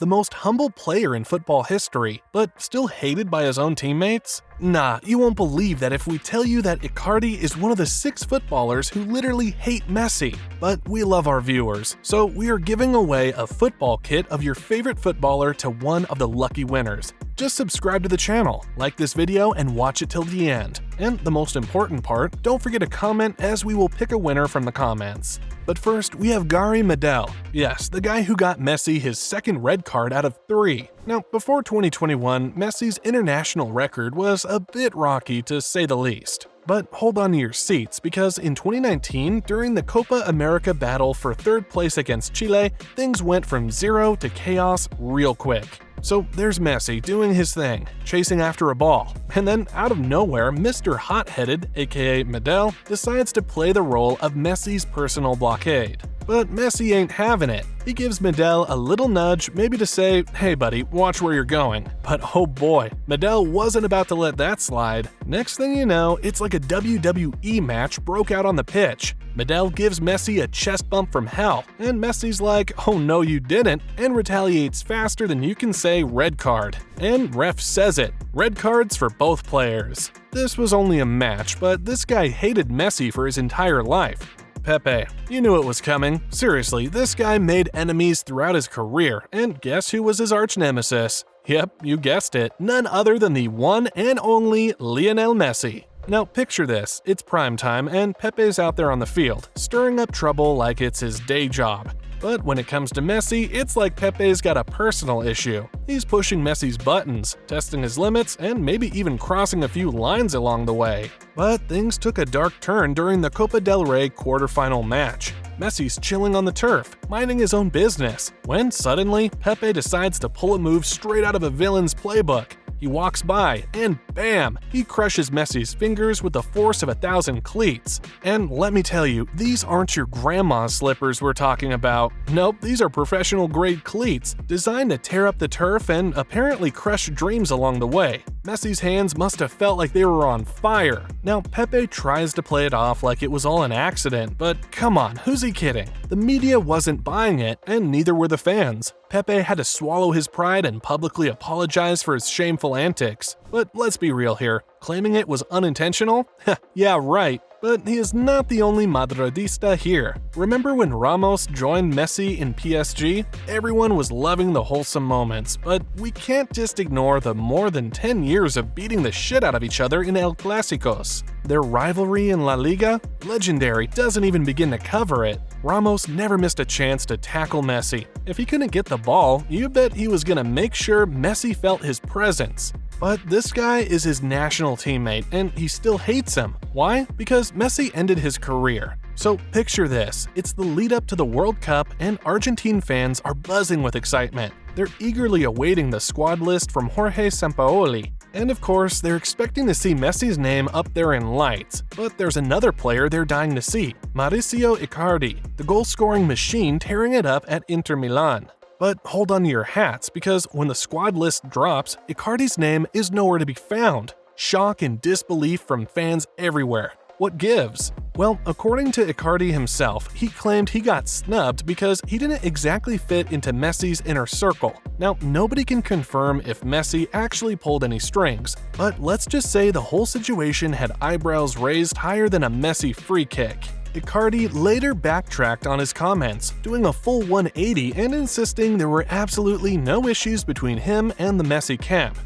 the most humble player in football history, but still hated by his own teammates? Nah, you won't believe that if we tell you that Icardi is one of the 6 footballers who literally hate Messi. But we love our viewers, so we are giving away a football kit of your favorite footballer to one of the lucky winners. Just subscribe to the channel, like this video, and watch it till the end. And the most important part, don't forget to comment as we will pick a winner from the comments. But first, we have Gary Medel. Yes, the guy who got Messi his second red card out of 3. Now, before 2021, Messi's international record was a bit rocky to say the least. But hold on to your seats, because in 2019, during the Copa America battle for 3rd place against Chile, things went from 0 to chaos real quick. So there's Messi doing his thing, chasing after a ball, and then out of nowhere, Mr. Hot-Headed, aka Medel, decides to play the role of Messi's personal blockade. But Messi ain't having it. He gives Medel a little nudge, maybe to say, hey buddy, watch where you're going. But oh boy, Medel wasn't about to let that slide. Next thing you know, it's like a WWE match broke out on the pitch. Medel gives Messi a chest bump from hell, and Messi's like, oh no you didn't, and retaliates faster than you can say red card. And ref says it, red cards for both players. This was only a match, but this guy hated Messi for his entire life. Pepe. You knew it was coming. Seriously, this guy made enemies throughout his career, and guess who was his arch nemesis? Yep, you guessed it, none other than the one and only Lionel Messi. Now picture this, it's prime time and Pepe's out there on the field, stirring up trouble like it's his day job. But when it comes to Messi, it's like Pepe's got a personal issue. He's pushing Messi's buttons, testing his limits, and maybe even crossing a few lines along the way. But things took a dark turn during the Copa del Rey quarterfinal match. Messi's chilling on the turf, minding his own business, when suddenly Pepe decides to pull a move straight out of a villain's playbook. He walks by, and bam! He crushes Messi's fingers with the force of 1,000 cleats. And let me tell you, these aren't your grandma's slippers we're talking about. Nope, these are professional-grade cleats, designed to tear up the turf and apparently crush dreams along the way. Messi's hands must have felt like they were on fire. Now, Pepe tries to play it off like it was all an accident, but come on, who's he kidding? The media wasn't buying it, and neither were the fans. Pepe had to swallow his pride and publicly apologize for his shameful antics. But let's be real here, claiming it was unintentional? Yeah, right. But he is not the only madridista here. Remember when Ramos joined Messi in PSG? Everyone was loving the wholesome moments, but we can't just ignore the more than 10 years of beating the shit out of each other in El Clásicos. Their rivalry in La Liga? Legendary doesn't even begin to cover it. Ramos never missed a chance to tackle Messi. If he couldn't get the ball, you bet he was gonna make sure Messi felt his presence. But this guy is his national teammate, and he still hates him. Why? Because Messi ended his career. So picture this, it's the lead up to the World Cup and Argentine fans are buzzing with excitement. They're eagerly awaiting the squad list from Jorge Sampaoli. And of course, they're expecting to see Messi's name up there in lights. But there's another player they're dying to see, Mauricio Icardi, the goal-scoring machine tearing it up at Inter Milan. But hold on to your hats, because when the squad list drops, Icardi's name is nowhere to be found. Shock and disbelief from fans everywhere. What gives? Well, according to Icardi himself, he claimed he got snubbed because he didn't exactly fit into Messi's inner circle. Now, nobody can confirm if Messi actually pulled any strings, but let's just say the whole situation had eyebrows raised higher than a Messi free kick. Icardi later backtracked on his comments, doing a full 180 and insisting there were absolutely no issues between him and the Messi camp.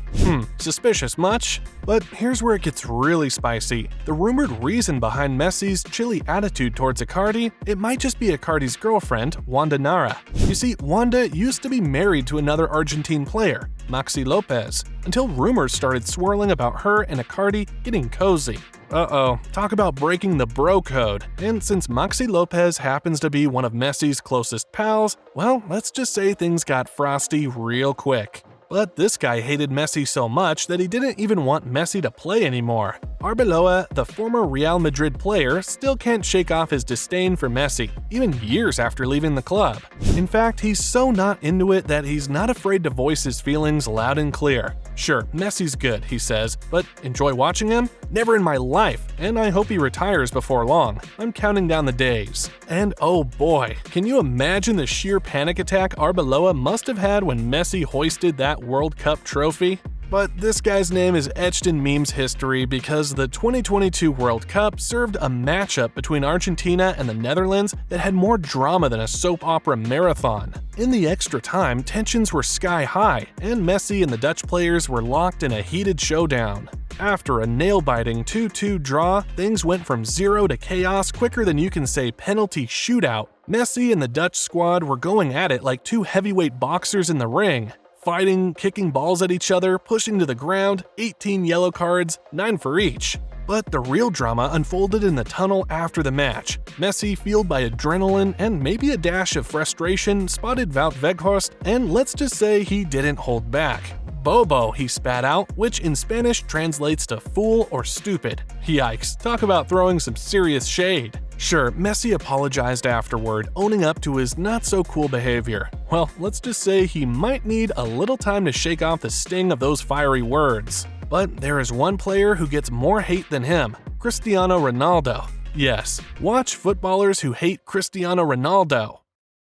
Suspicious much? But here's where it gets really spicy. The rumored reason behind Messi's chilly attitude towards Icardi, it might just be Icardi's girlfriend, Wanda Nara. You see, Wanda used to be married to another Argentine player, Maxi Lopez, until rumors started swirling about her and Icardi getting cozy. Uh-oh, talk about breaking the bro code. And since Maxi Lopez happens to be one of Messi's closest pals, well, let's just say things got frosty real quick. But this guy hated Messi so much that he didn't even want Messi to play anymore. Arbeloa, the former Real Madrid player, still can't shake off his disdain for Messi, even years after leaving the club. In fact, he's so not into it that he's not afraid to voice his feelings loud and clear. Sure, Messi's good, he says, but enjoy watching him? Never in my life, and I hope he retires before long. I'm counting down the days. And oh boy, can you imagine the sheer panic attack Arbeloa must have had when Messi hoisted that World Cup trophy? But this guy's name is etched in memes history because the 2022 World Cup served a matchup between Argentina and the Netherlands that had more drama than a soap opera marathon. In the extra time, tensions were sky high, and Messi and the Dutch players were locked in a heated showdown. After a nail-biting 2-2 draw, things went from zero to chaos quicker than you can say penalty shootout. Messi and the Dutch squad were going at it like two heavyweight boxers in the ring. Fighting, kicking balls at each other, pushing to the ground, 18 yellow cards, 9 for each. But the real drama unfolded in the tunnel after the match. Messi, fueled by adrenaline and maybe a dash of frustration, spotted Wout Weghorst, and let's just say he didn't hold back. Bobo, he spat out, which in Spanish translates to fool or stupid. Yikes, talk about throwing some serious shade. Sure, Messi apologized afterward, owning up to his not-so-cool behavior. Well, let's just say he might need a little time to shake off the sting of those fiery words. But there is one player who gets more hate than him, Cristiano Ronaldo. Yes, watch footballers who hate Cristiano Ronaldo.